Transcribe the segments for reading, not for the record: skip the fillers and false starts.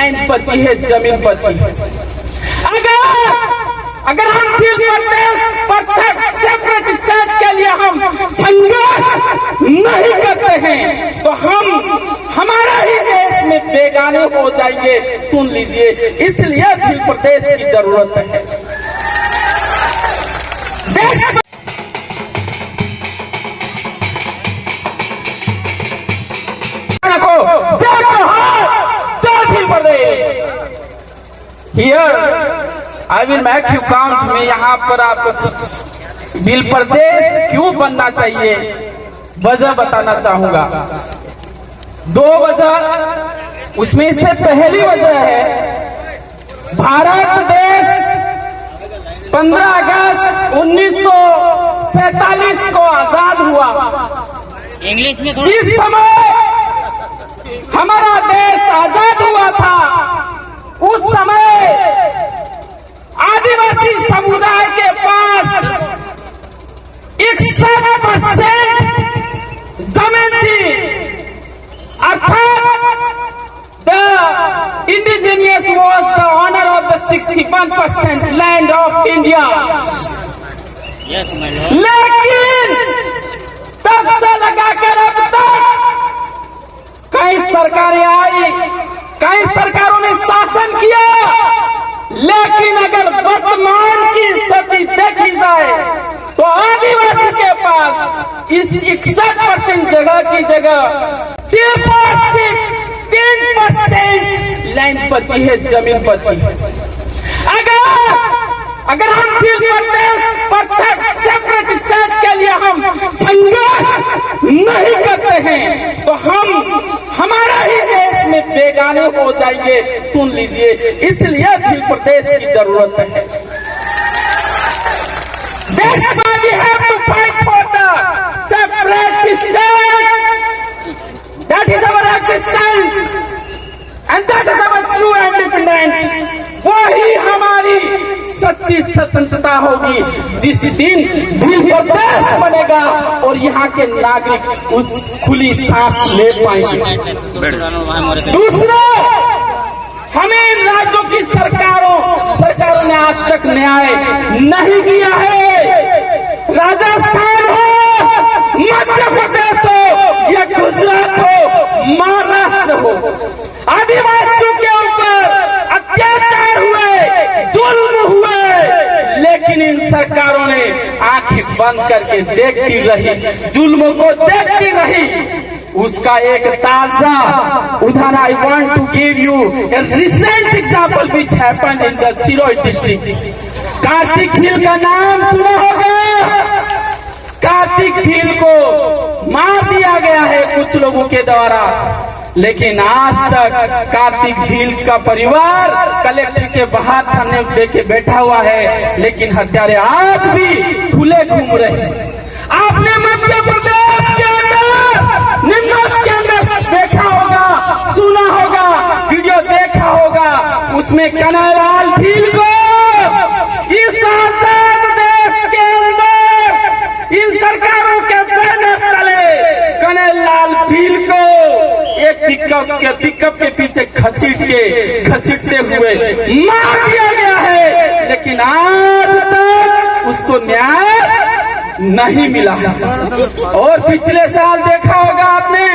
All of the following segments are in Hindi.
लैंड बची है, जमीन बची है। अगर हम सेपरेट स्टेट के लिए हम संघर्ष नहीं करते हैं तो हमारा ही देश में बेगाने हो जाएंगे। सुन लीजिए, इसलिए भील प्रदेश की जरूरत है। I will make you count। मैं यहाँ पर आपको कुछ भील प्रदेश क्यों बनना चाहिए वजह बताना चाहूंगा। 2 वजह, उसमें से पहली वजह है भारत देश 15 अगस्त 1947 को आजाद हुआ। इंग्लिश में जिस समय हमारा देश आजाद हुआ था उस समय आदिवासी समुदाय के पास 61% जमीन थी, अर्थात the indigenous was the owner of the 61% land of India. लेकिन तब से लगाकर अब तक कई सरकारें आई, कई सरकारों ने शासन किया, लेकिन अगर वर्तमान की स्थिति देखी जाए तो आदिवासी के पास इस 61% जगह की जगह सिर्फ और सिर्फ 3% लैंड बची है, जमीन बची है। अगर हम सेपरेट स्टेट के लिए हम संघर्ष नहीं करते हैं तो हमारा ही देश में बेगाने हो जाएंगे। सुन लीजिए, इसलिए भील प्रदेश की जरूरत है। That's why we have to fight for the separate state. That is our existence and that is our true independence। वही हमारी सच्ची स्वतंत्रता होगी जिस दिन भील प्रदेश बनेगा और यहाँ के नागरिक उस खुली सांस ले पाएंगे। दूसरा, हमें राज्यों की सरकारों ने आज तक न्याय नहीं किया है। राजस्थान हो, मध्य प्रदेश हो या गुजरात हो, महाराष्ट्र हो, आदिवासियों के ऊपर अत्याचार हुए, जुल्म हुए, लेकिन इन सरकारों ने आंखें बंद करके देखती रही, जुल्म को देखती रही। उसका एक ताजा उदाहरण I want to give you a recent example which happened in the Siroy district। Kartik Bhil का नाम सुना होगा। कार्तिक भील को मार दिया गया है कुछ लोगों के द्वारा, लेकिन आज तक कार्तिक भील का परिवार कलेक्टर के बाहर थाने देके बैठा हुआ है, लेकिन हत्यारे आज भी खुले घूम रहे हैं। आपने मध्य प्रदेश के अंदर निम्नोद के अंदर देखा होगा, सुना होगा, वीडियो देखा होगा, उसमें कन्हैयालाल भील को इस आजाद देश के अंदर इन सरकारों के बैनर तले कन्हैयालाल भील को एक पिकअप के पीछे घसीटते हुए मार दिया गया है, लेकिन आज तक उसको न्याय नहीं मिला। और पिछले साल देखा होगा आपने,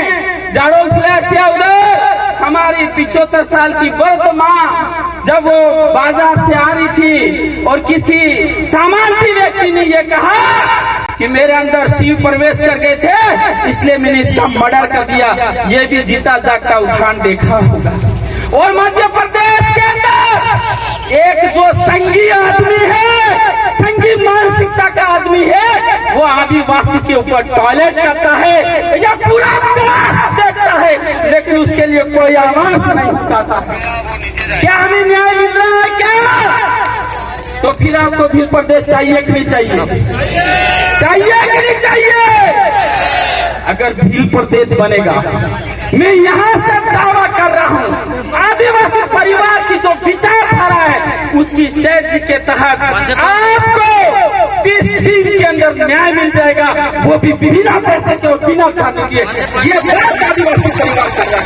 जाड़ोल फ्लैश या उधर हमारी 75 साल की वृद्ध माँ जब वो बाजार से आ रही थी और किसी सामान्य व्यक्ति ने ये कहा कि मेरे अंदर शिव प्रवेश कर गए थे, इसलिए मैंने इसका मर्डर कर दिया। ये भी जीता जागता उदाहरण देखा होगा। और मध्य प्रदेश के अंदर एक जो संघी आदमी है, संघी मानसिकता का आदमी है, वो आदिवासी के ऊपर टॉयलेट करता है या पूरा देखता है, लेकिन उसके लिए कोई आवाज नहीं उठाता। क्या हमें न्याय मिल रहा है क्या? तो फिर आपको भील प्रदेश चाहिए कि नहीं चाहिए? चाहिए कि नहीं चाहिए? अगर भील प्रदेश बनेगा, मैं यहाँ से दावा कर रहा हूँ, आदिवासी परिवार की जो विचारधारा है उसकी स्ट्रेटजी के तहत आपको 30 दिन के अंदर न्याय मिल जाएगा, वो भी बिना पैसे के और बिना खाने के। ये आदिवासी परिवार कर रहा है।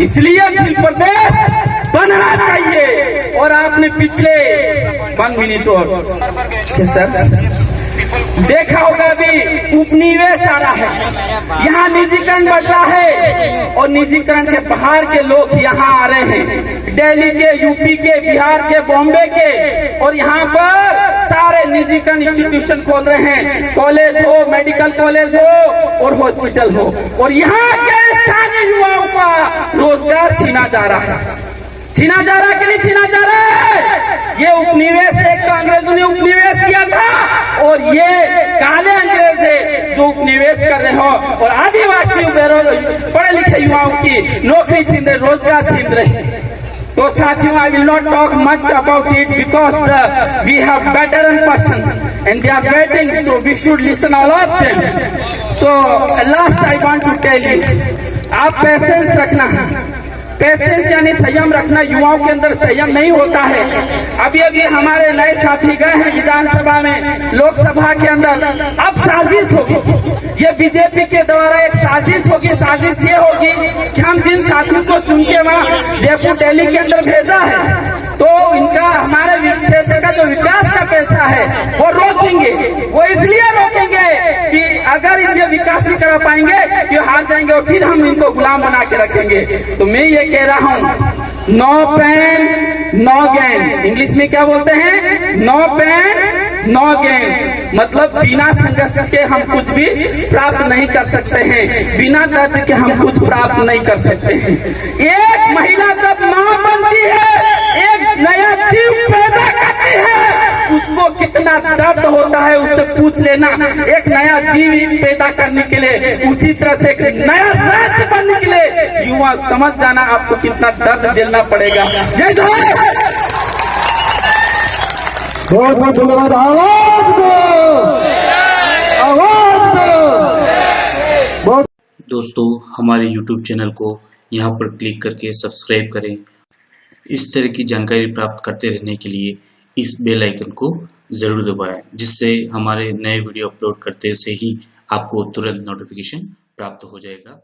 इसलिए अखिल प्रदेश बनना चाहिए। और आपने पिछले 1 मिनट और सर देखा होगा अभी उपनिवेश आ रहा है, यहाँ निजीकरण बढ़ रहा है और निजीकरण के बाहर के लोग यहाँ आ रहे हैं, दिल्ली के, यूपी के, बिहार के, बॉम्बे के, और यहाँ पर सारे निजीकरण इंस्टीट्यूशन खोल रहे हैं, कॉलेज हो, मेडिकल कॉलेज हो और हॉस्पिटल हो, और यहाँ के स्थानीय युवाओं का रोजगार छीना जा रहा है। छीना जा रहा है कि नहीं छीना जा रहा है? ये उपनिवेश एक तो अंग्रेजों ने उपनिवेश किया था और ये काले अंग्रेज है जो उपनिवेश कर रहे हो और आदिवासी पढ़े लिखे युवाओं की नौकरी छीन रहे, रोजगार छीन रहे। तो साथियों, I will not talk much about it because we have veteran person and they are waiting, so we should listen all of them. So last I want to tell you, आप पेशेंस रखना है। पेशेंस यानी संयम रखना। युवाओं के अंदर संयम नहीं होता है। अभी अभी हमारे नए साथी गए हैं विधानसभा में, लोकसभा के अंदर। अब साजिश होगी, ये बीजेपी के द्वारा एक साजिश होगी। साजिश ये होगी कि हम जिन साथियों को चुन के वहाँ जयपुर दिल्ली के अंदर भेजा है, तो इनका हमारे क्षेत्र का जो विकास का पैसा है वो रोकेंगे। वो इसलिए रोकेंगे कि अगर इनके विकास नहीं करा पाएंगे कि हार जाएंगे और फिर हम इनको गुलाम बना के रखेंगे। तो मैं ये कह रहा हूँ, no pain no gain. English में क्या बोलते हैं? No pain no gain. मतलब बिना संघर्ष के हम कुछ भी प्राप्त नहीं कर सकते हैं, बिना दर्द के हम कुछ प्राप्त नहीं कर सकते हैं। एक महिला जब मां बनती है, एक नया जीव पैदा करती है, उसको कितना दर्द होता है उससे पूछ लेना। एक नया जीव पैदा करने के लिए, उसी तरह से एक नया राज्य बनने के लिए युवा समझ जाना आपको कितना दर्द झेलना पड़ेगा। जय जवान। बहुत बहुत धन्यवाद। आवाज दो, आवाज दो। दोस्तों, हमारे YouTube चैनल को यहाँ पर क्लिक करके सब्सक्राइब करें। इस तरह की जानकारी प्राप्त करते रहने के लिए इस बेल आइकन को ज़रूर दबाएं, जिससे हमारे नए वीडियो अपलोड करते से ही आपको तुरंत नोटिफिकेशन प्राप्त हो जाएगा।